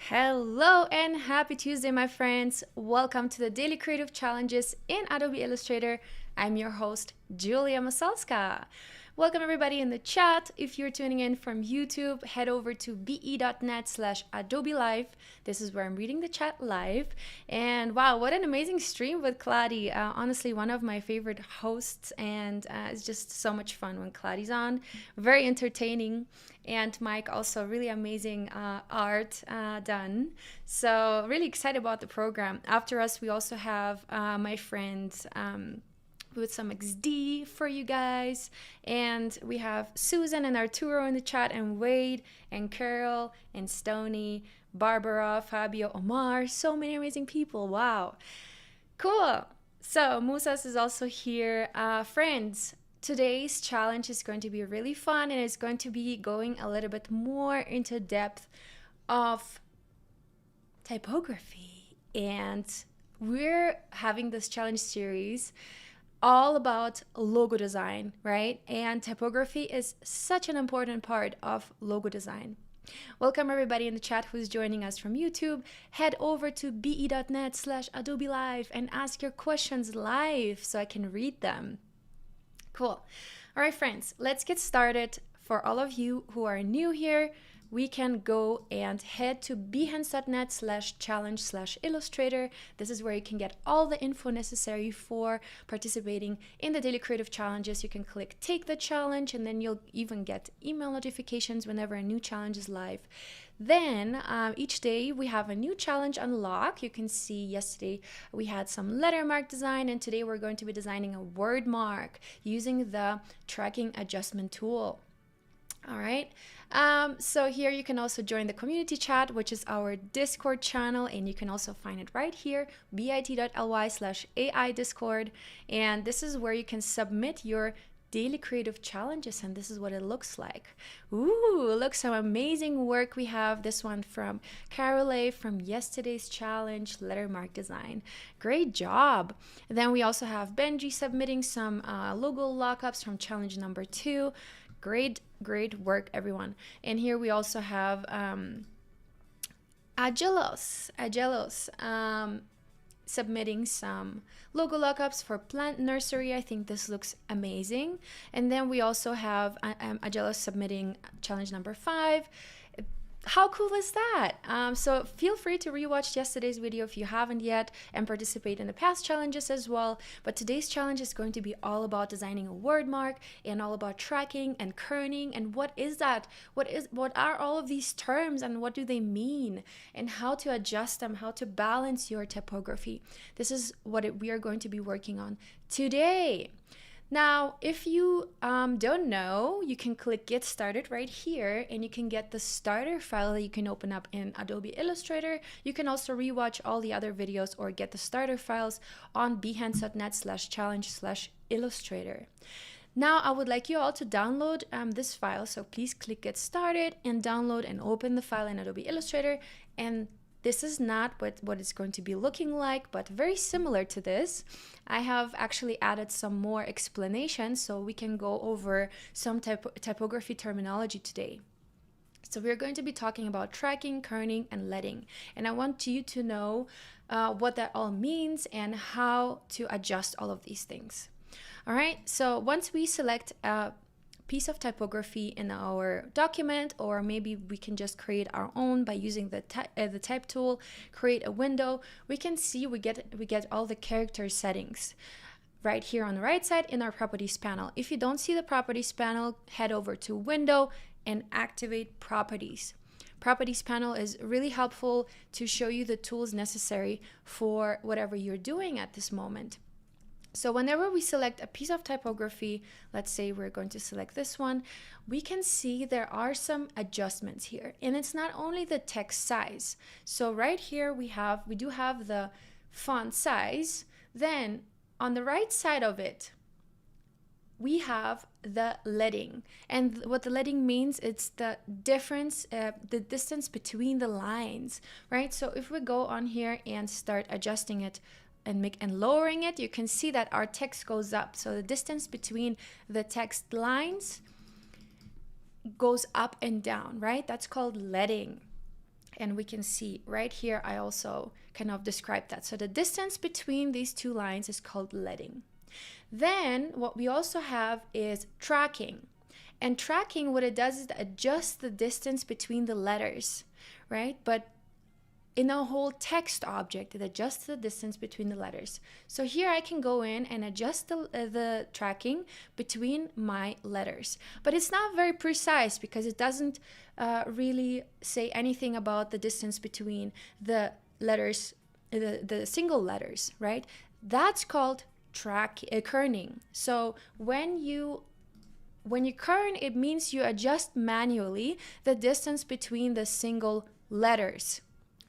Hello and happy Tuesday, my friends. Welcome to the Daily Creative Challenges in Adobe Illustrator. I'm your host, Julia Masalska. Welcome everybody in the chat. If you're tuning in from YouTube, head over to be.net/Adobe Live. This is where I'm reading the chat live. And wow, what an amazing stream with Claudia. Honestly, one of my favorite hosts, and it's just so much fun when Claudia's on. Very entertaining. And Mike, also really amazing art done. So really excited about the program. After us, we also have my friends with some XD for you guys. And we have Susan and Arturo in the chat, and Wade and Carol and Stony, Barbara, Fabio, Omar. So many amazing people. Wow. Cool. So Musas is also here. Friends, today's challenge is going to be really fun, and it's going to be going a little bit more into depth of typography. And we're having this challenge series all about logo design, right? And typography is such an important part of logo design. Welcome everybody in the chat who's joining us from YouTube. Head over to be.net/Adobe Live and ask your questions live so I can read them. Cool. All right, friends, let's get started. For all of you who are new here, we can go and head to behance.net/challenge/illustrator. This is where you can get all the info necessary for participating in the daily creative challenges. You can click take the challenge, and then you'll even get email notifications whenever a new challenge is live. Then each day we have a new challenge unlock. You can see yesterday we had some lettermark design, and today we're going to be designing a word mark using the tracking adjustment tool. All right. So here you can also join the community chat, which is our Discord channel, and you can also find it right here, bit.ly/AI Discord. And this is where you can submit your daily creative challenges, and this is what it looks like. Ooh, look, some amazing work we have. This one from Carole from yesterday's challenge, lettermark design. Great job. And then we also have Benji submitting some logo lockups from challenge number 2. Great work, everyone. And here we also have Agelos submitting some logo lockups for plant nursery. I think this looks amazing. And then we also have Agelos submitting challenge number 5. How cool is that? So feel free to rewatch yesterday's video if you haven't yet, and participate in the past challenges as well. But today's challenge is going to be all about designing a word mark and all about tracking and kerning. And what is that? What are all of these terms, and what do they mean, and how to adjust them, how to balance your typography. This is what we are going to be working on today. Now, if you don't know, you can click Get Started right here, and you can get the starter file that you can open up in Adobe Illustrator. You can also rewatch all the other videos or get the starter files on behance.net/challenge/illustrator. Now, I would like you all to download this file, so please click Get Started and download and open the file in Adobe Illustrator. And this is not what it's going to be looking like, but very similar to this. I have actually added some more explanations so we can go over some typography terminology today. So we're going to be talking about tracking, kerning, and leading. And I want you to know what that all means and how to adjust all of these things. All right, so once we select a piece of typography in our document, or maybe we can just create our own by using the type tool, create a window, we can see we get all the character settings right here on the right side in our properties panel. If you don't see the properties panel, head over to window and activate properties. Properties panel is really helpful to show you the tools necessary for whatever you're doing at this moment. So whenever we select a piece of typography, let's say we're going to select this one, we can see there are some adjustments here. And it's not only the text size. So right here we do have the font size. Then on the right side of it, we have the leading. And what the leading means, it's the difference, the distance between the lines, right? So if we go on here and start adjusting it, and lowering it, you can see that our text goes up. So the distance between the text lines goes up and down, right? That's called leading. And we can see right here, I also kind of described that. So the distance between these two lines is called leading. Then what we also have is tracking. And tracking, what it does is adjust the distance between the letters, right? But in a whole text object, it adjusts the distance between the letters. So here I can go in and adjust the tracking between my letters. But it's not very precise because it doesn't really say anything about the distance between the letters, the single letters, right? That's called kerning. So when you kern, it means you adjust manually the distance between the single letters,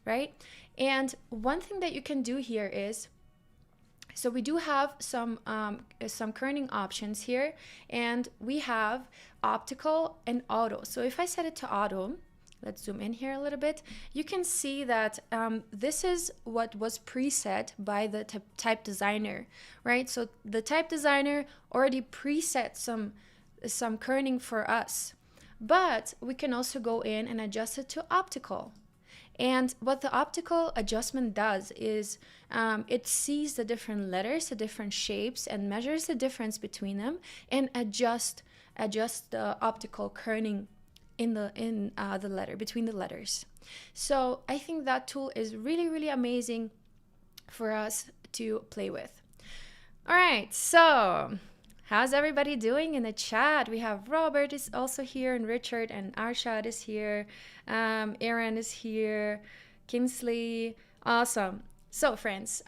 right? And one thing that you can do here is, so we do have some kerning options here, and we have optical and auto. So if I set it to auto, let's zoom in here a little bit, you can see that this is what was preset by the type designer, right? So the type designer already preset some kerning for us, but we can also go in and adjust it to optical. And what the optical adjustment does is it sees the different letters, the different shapes, and measures the difference between them, and adjust the optical kerning in the letter, between the letters. So I think that tool is really, really amazing for us to play with. All right, so how's everybody doing in the chat? We have Robert is also here, and Richard, and Arshad is here. Aaron is here. Kinsley. Awesome. So friends,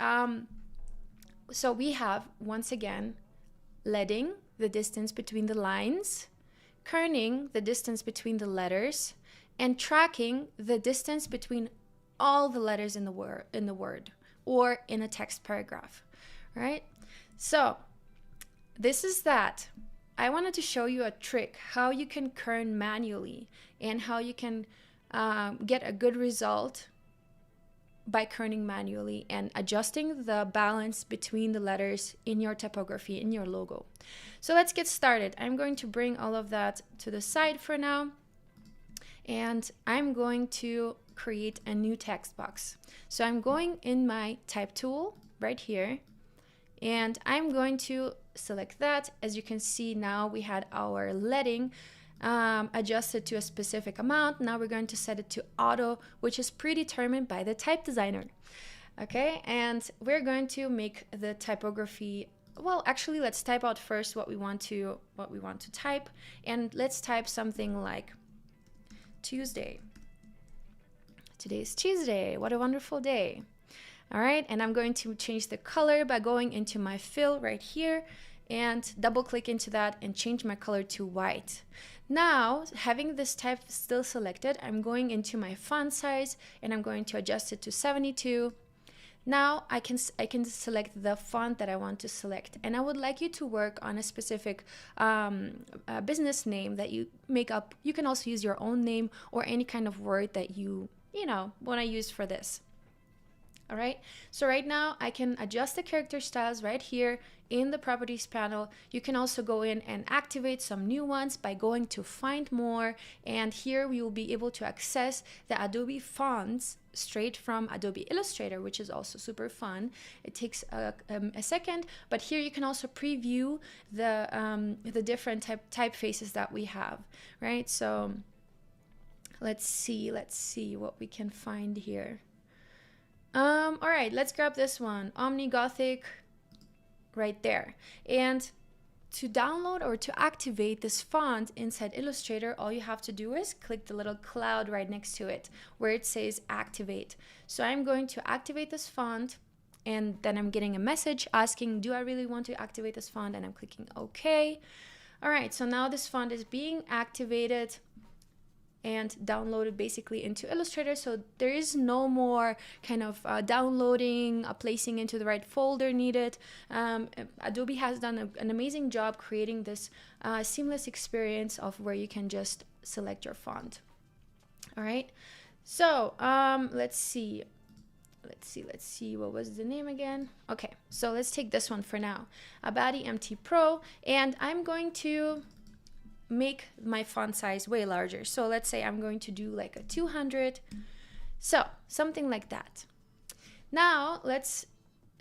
so we have, once again, leading, the distance between the lines, kerning, the distance between the letters, and tracking, the distance between all the letters in the word or in a text paragraph, right? So this is that. I wanted to show you a trick how you can kern manually and how you can get a good result by kerning manually and adjusting the balance between the letters in your typography, in your logo. So let's get started. I'm going to bring all of that to the side for now, and I'm going to create a new text box. So I'm going in my type tool right here, and I'm going to select that. As you can see, now we had our leading adjusted to a specific amount. Now we're going to set it to auto, which is predetermined by the type designer. Okay, and we're going to make the typography, well, actually let's type out first what we want to type, and let's type something like Tuesday. Today's Tuesday. What a wonderful day. All right, and I'm going to change the color by going into my fill right here and double click into that and change my color to white. Now, having this type still selected, I'm going into my font size and I'm going to adjust it to 72. Now I can select the font that I want to select, and I would like you to work on a specific business name that you make up. You can also use your own name or any kind of word that you want to use for this. All right, so right now I can adjust the character styles right here in the properties panel. You can also go in and activate some new ones by going to find more, and here we will be able to access the Adobe fonts straight from Adobe Illustrator, which is also super fun. It takes a second, but here you can also preview the different typefaces that we have, right? So let's see what we can find here. All right, let's grab this one, Omni Gothic, right there. And to download or to activate this font inside Illustrator, all you have to do is click the little cloud right next to it where it says activate. So I'm going to activate this font, and then I'm getting a message asking, do I really want to activate this font? And I'm clicking OK. All right, so now this font is being activated and downloaded basically into Illustrator. So there is no more kind of downloading, placing into the right folder needed. Adobe has done an amazing job creating this seamless experience of where you can just select your font. All right, so let's see, what was the name again? Okay, so let's take this one for now, Abadi MT Pro, and I'm going to make my font size way larger. So let's say I'm going to do like a 200 So something like that. Now let's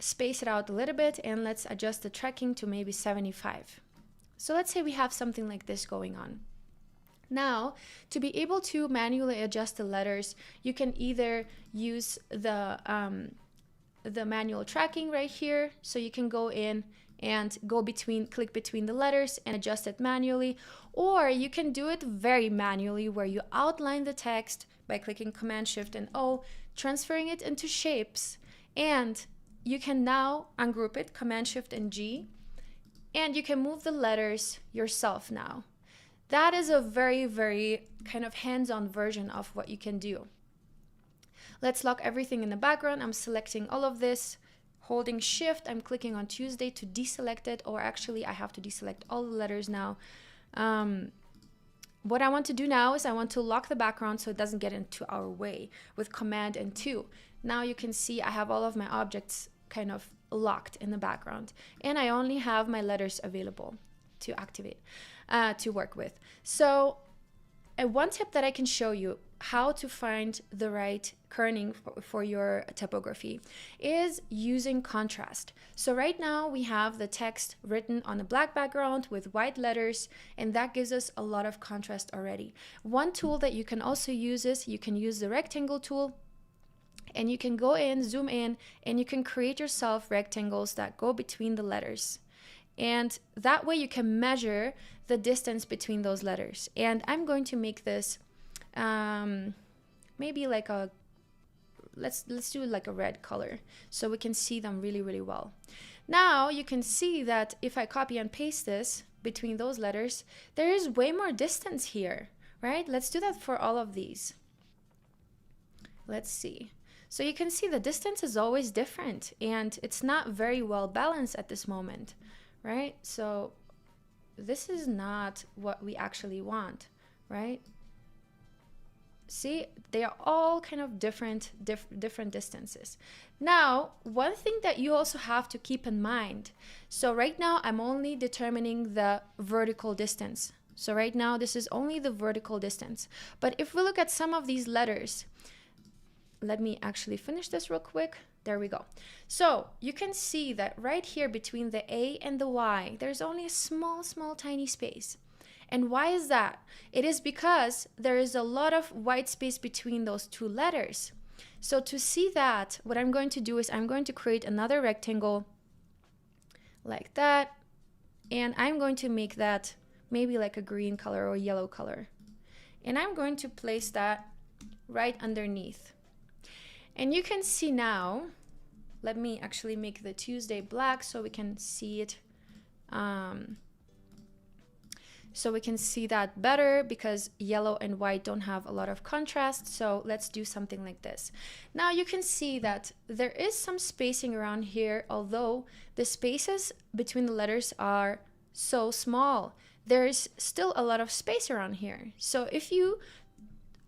space it out a little bit and let's adjust the tracking to maybe 75. So let's say we have something like this going on. Now, to be able to manually adjust the letters, you can either use the manual tracking right here. So you can go in and click between the letters and adjust it manually. Or you can do it very manually, where you outline the text by clicking Command Shift and O, transferring it into shapes. And you can now ungroup it, Command Shift and G, and you can move the letters yourself now. That is a very, very kind of hands-on version of what you can do. Let's lock everything in the background. I'm selecting all of this, holding Shift. I'm clicking on Tuesday to deselect it, or actually I have to deselect all the letters now. What I want to do now is I want to lock the background so it doesn't get into our way with Command and 2. Now you can see I have all of my objects kind of locked in the background, and I only have my letters available to activate, to work with. So one tip that I can show you how to find the right kerning for your typography is using contrast. So right now we have the text written on a black background with white letters, and that gives us a lot of contrast already. One tool that you can also use is you can use the rectangle tool, and you can go in, zoom in, and you can create yourself rectangles that go between the letters. And that way you can measure the distance between those letters. And I'm going to make this maybe like a, let's do like a red color so we can see them really, really well. Now you can see that if I copy and paste this between those letters, there is way more distance here, right? Let's do that for all of these. Let's see. So you can see the distance is always different, and it's not very well balanced at this moment, right? So this is not what we actually want, right? See, they are all kind of different distances. Now, one thing that you also have to keep in mind, so right now I'm only determining the vertical distance. So right now this is only the vertical distance. But if we look at some of these letters, let me actually finish this real quick. There we go. So you can see that right here between the A and the Y, there's only a small, tiny space. And why is that? It is because there is a lot of white space between those two letters. So to see that, what I'm going to do is I'm going to create another rectangle like that. And I'm going to make that maybe like a green color or yellow color. And I'm going to place that right underneath. And you can see now, let me actually make the Tuesday black so we can see it. So we can see that better because yellow and white don't have a lot of contrast. So let's do something like this. Now you can see that there is some spacing around here, although the spaces between the letters are so small. There's still a lot of space around here. So if you,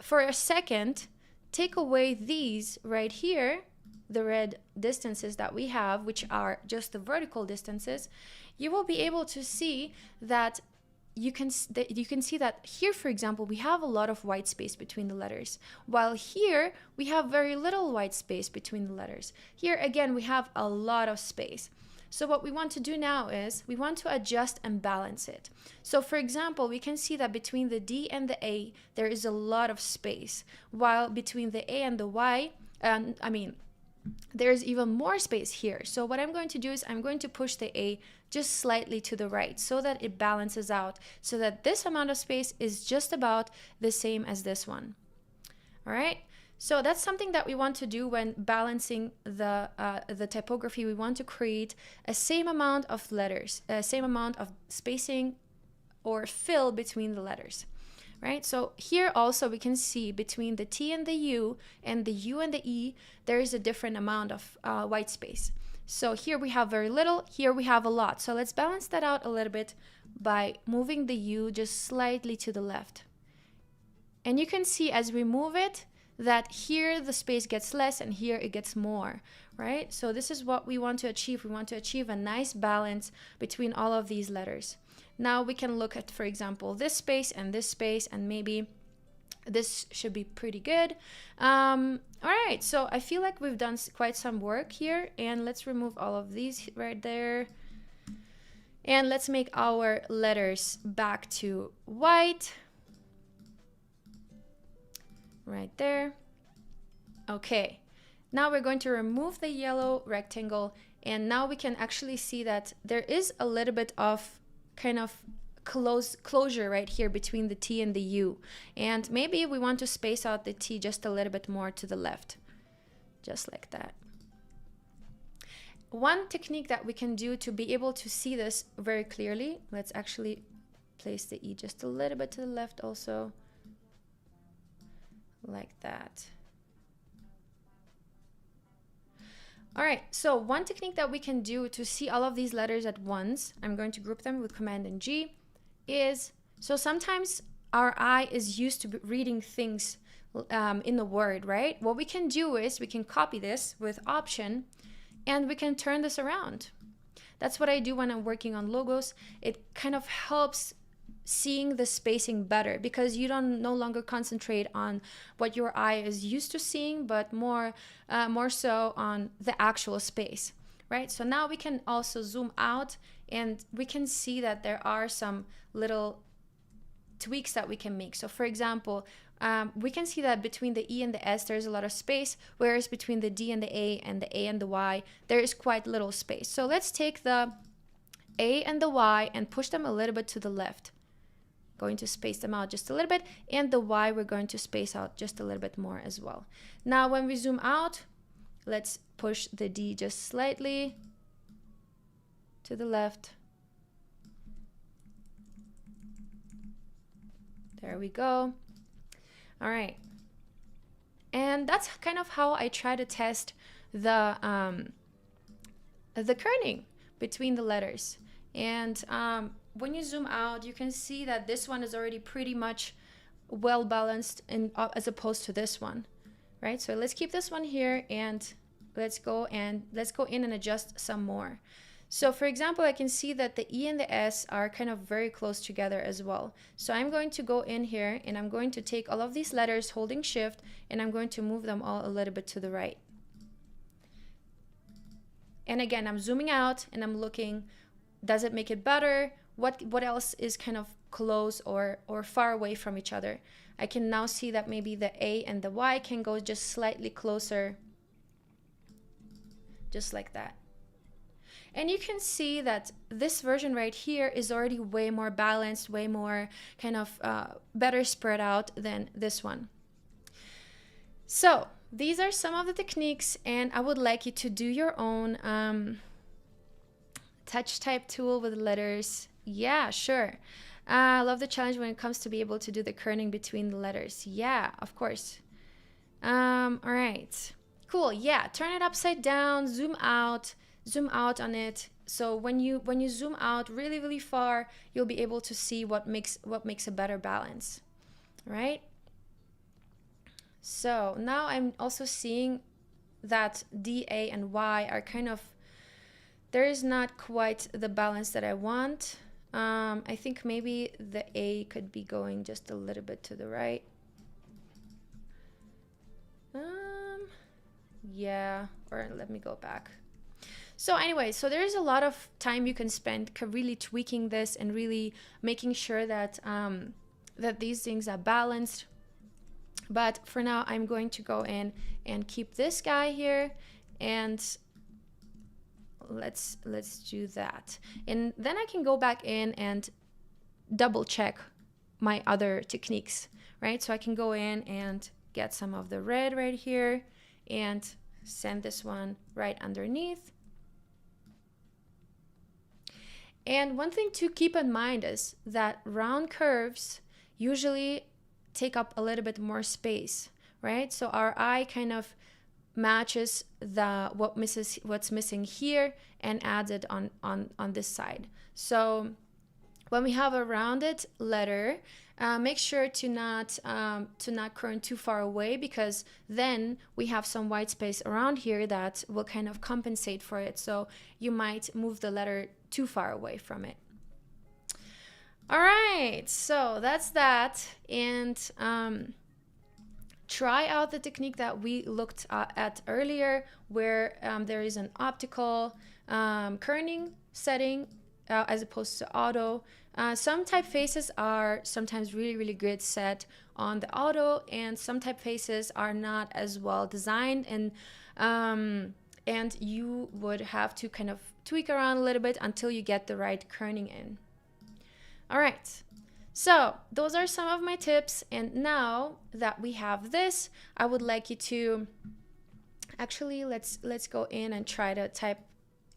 for a second, take away these right here, the red distances that we have, which are just the vertical distances, you will be able to see that you can see that here, for example, we have a lot of white space between the letters, while here we have very little white space between the letters. Here again, we have a lot of space. So what we want to do now is we want to adjust and balance it. So for example, we can see that between the D and the A, there is a lot of space, while between the A and the Y, there's even more space here. So what I'm going to do is I'm going to push the A just slightly to the right so that it balances out, so that this amount of space is just about the same as this one. All right. So that's something that we want to do when balancing the typography. We want to create a same amount of letters, same amount of spacing or fill between the letters, right? So here also we can see between the T and the U and the U and the E, there is a different amount of white space. So here we have very little, here we have a lot. So let's balance that out a little bit by moving the U just slightly to the left. And you can see as we move it, that here the space gets less and here it gets more, right? So this is what we want to achieve. We want to achieve a nice balance between all of these letters. Now we can look at, for example, this space and maybe This should be pretty good. All right, so I feel like we've done quite some work here, and let's remove all of these right there. And let's make our letters back to white. Right there. Okay, now we're going to remove the yellow rectangle, and now we can actually see that there is a little bit of kind of closure right here between the T and the U, and maybe we want to space out the T just a little bit more to the left, just like that. One technique that we can do to be able to see this very clearly, let's actually place the E just a little bit to the left also, like that. All right, so one technique that we can do to see all of these letters at once, I'm going to group them with Command and G, is, so sometimes our eye is used to reading things in the word, right? What we can do is we can copy this with Option, and we can turn this around. That's what I do when I'm working on logos. It kind of helps seeing the spacing better, because you don't no longer concentrate on what your eye is used to seeing, but more so on the actual space, right? So now we can also zoom out, and we can see that there are some little tweaks that we can make. So for example, we can see that between the E and the S there's a lot of space, whereas between the D and the A and the Y there is quite little space. So let's take the A and the Y and push them a little bit to the left. Going to space them out just a little bit, and the Y we're going to space out just a little bit more as well. Now when we zoom out, let's push the D just slightly to the left. There we go. All right. And that's kind of how I try to test the kerning between the letters. And when you zoom out, you can see that this one is already pretty much well balanced as opposed to this one, right? So let's keep this one here, and let's go in and adjust some more. So for example, I can see that the E and the S are kind of very close together as well. So I'm going to go in here, and I'm going to take all of these letters holding Shift, and I'm going to move them all a little bit to the right. And again, I'm zooming out and I'm looking, does it make it better? What else is kind of close or far away from each other? I can now see that maybe the A and the Y can go just slightly closer, just like that. And you can see that this version right here is already way more balanced, way more kind of better spread out than this one. So these are some of the techniques, and I would like you to do your own touch type tool with letters. Yeah, sure. I love the challenge when it comes to be able to do the kerning between the letters. Yeah, of course. All right, cool. Yeah, turn it upside down, zoom out on it. So when you zoom out really far, you'll be able to see what makes a better balance, right? So now I'm also seeing that D, A, and Y are kind of, there is not quite the balance that I want. I think maybe the A could be going just a little bit to the right. Yeah, or let me go back. So anyway, so there's a lot of time you can spend really tweaking this and really making sure that that these things are balanced. But for now, I'm going to go in and keep this guy here, and let's do that. And then I can go back in and double check my other techniques, right? So I can go in and get some of the red right here and send this one right underneath. And one thing to keep in mind is that round curves usually take up a little bit more space, right? So our eye kind of matches what's missing here and adds it on this side. So when we have a rounded letter, make sure to not kern too far away, because then we have some white space around here that will kind of compensate for it. So you might move the letter too far away from it. All right, so that's that. And try out the technique that we looked at earlier, where there is an optical kerning setting as opposed to auto. Some typefaces are sometimes really, really good set on the auto, and some typefaces are not as well designed, and you would have to kind of tweak around a little bit until you get the right kerning in. All right. So those are some of my tips, and now that we have this, I would like you to actually let's go in and try to type.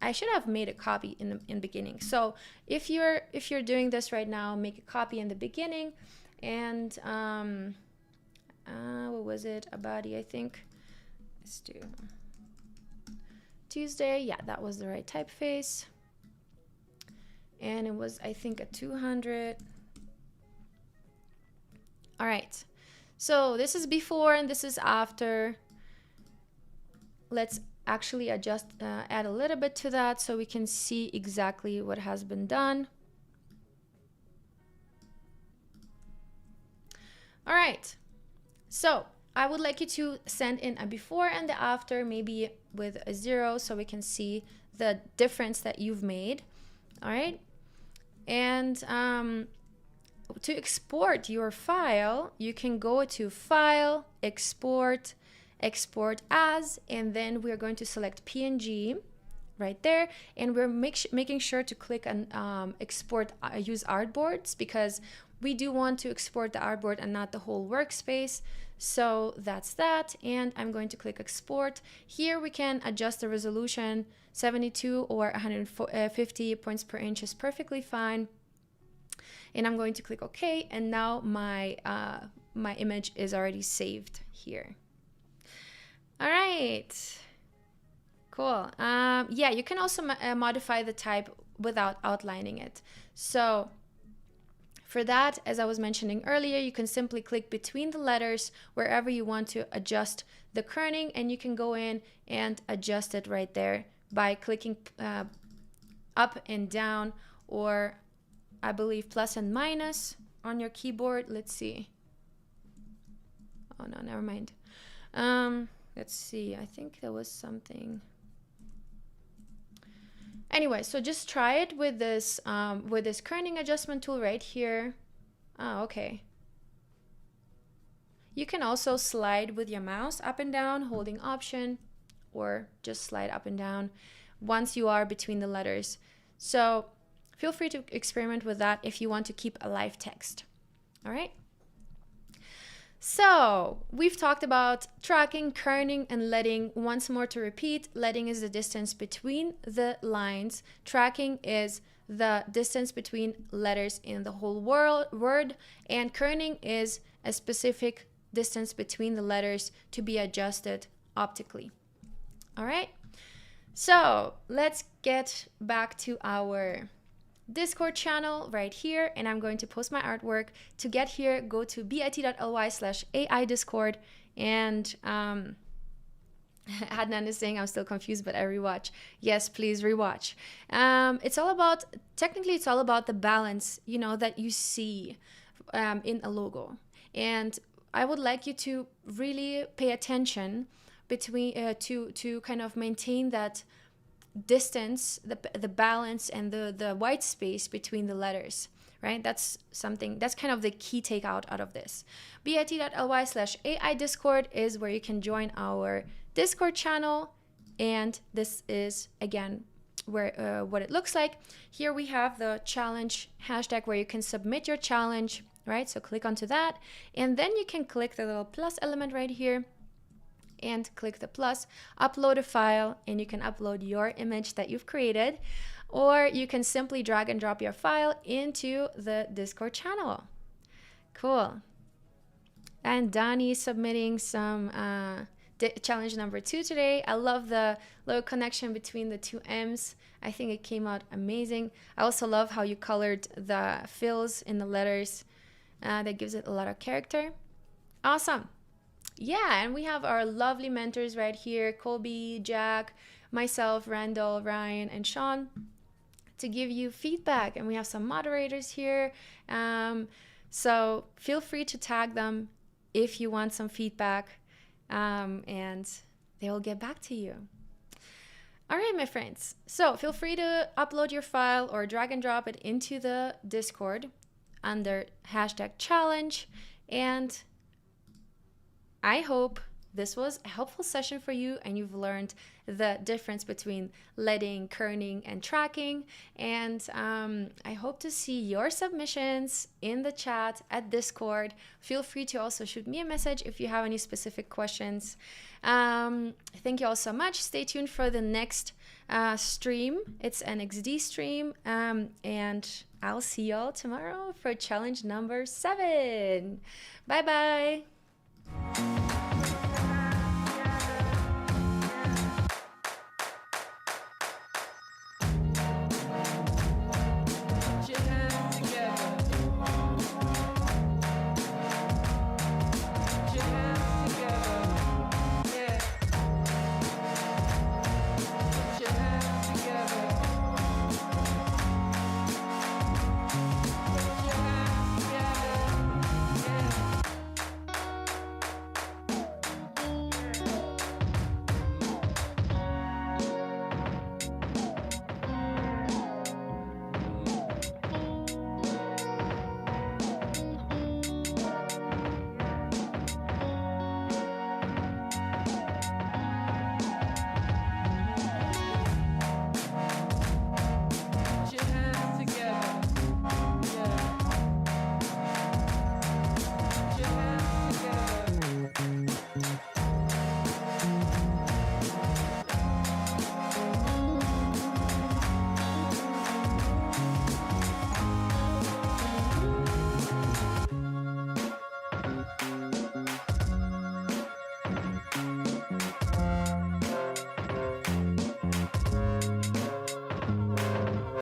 I should have made a copy in the beginning. So if you're doing this right now, make a copy in the beginning, and what was it, a body, I think. Let's do Tuesday. Yeah, that was the right typeface, and it was, I think, a 200. All right, so this is before and this is after. Let's actually adjust, add a little bit to that so we can see exactly what has been done. All right, so I would like you to send in a before and the after, maybe with a 0, so we can see the difference that you've made. All right, and to export your file, you can go to File, Export, Export As, and then we're going to select PNG right there, and we're making sure to click on Export, Use Artboards, because we do want to export the artboard and not the whole workspace. So that's that, and I'm going to click Export. Here we can adjust the resolution. 72 or 150 points per inch is perfectly fine. And I'm going to click OK, and now my my image is already saved here. All right, cool. Yeah, you can also modify the type without outlining it. So for that, as I was mentioning earlier, you can simply click between the letters wherever you want to adjust the kerning, and you can go in and adjust it right there by clicking up and down, or I believe plus and minus on your keyboard. Let's see. Oh no, never mind. Let's see. I think there was something. Anyway, so just try it with this kerning adjustment tool right here. Oh, okay. You can also slide with your mouse up and down, holding Option, or just slide up and down once you are between the letters. So feel free to experiment with that if you want to keep alive text. All right. So we've talked about tracking, kerning, and leading. Once more to repeat, leading is the distance between the lines. Tracking is the distance between letters in the whole word. And kerning is a specific distance between the letters to be adjusted optically. All right. So let's get back to our Discord channel right here, and I'm going to post my artwork. To get here, go to bit.ly/AI Discord, and Adnan is saying I'm still confused, but I rewatch. Yes, please rewatch. It's all about, technically it's all about the balance, you know, that you see in a logo, and I would like you to really pay attention between to kind of maintain that distance, the balance, and the white space between the letters, right? That's something, that's kind of the key takeout out of this. bit.ly/AI Discord is where you can join our Discord channel, and this is again where what it looks like. Here we have the challenge hashtag where you can submit your challenge, right? So click onto that, and then you can click the little plus element right here and click the plus, upload a file, and you can upload your image that you've created, or you can simply drag and drop your file into the Discord channel. Cool. And Donnie submitting some challenge number 2 today. I love the little connection between the two M's. I think it came out amazing. I also love how you colored the fills in the letters. That gives it a lot of character. Awesome. Yeah, and we have our lovely mentors right here, Colby, Jack, myself, Randall, Ryan, and Sean, to give you feedback. And we have some moderators here. So feel free to tag them if you want some feedback, and they'll get back to you. All right, my friends. So feel free to upload your file or drag and drop it into the Discord under #challenge. And I hope this was a helpful session for you and you've learned the difference between leading, kerning, and tracking. And I hope to see your submissions in the chat at Discord. Feel free to also shoot me a message if you have any specific questions. Thank you all so much. Stay tuned for the next stream. It's an XD stream. And I'll see y'all tomorrow for challenge number 7. Bye-bye.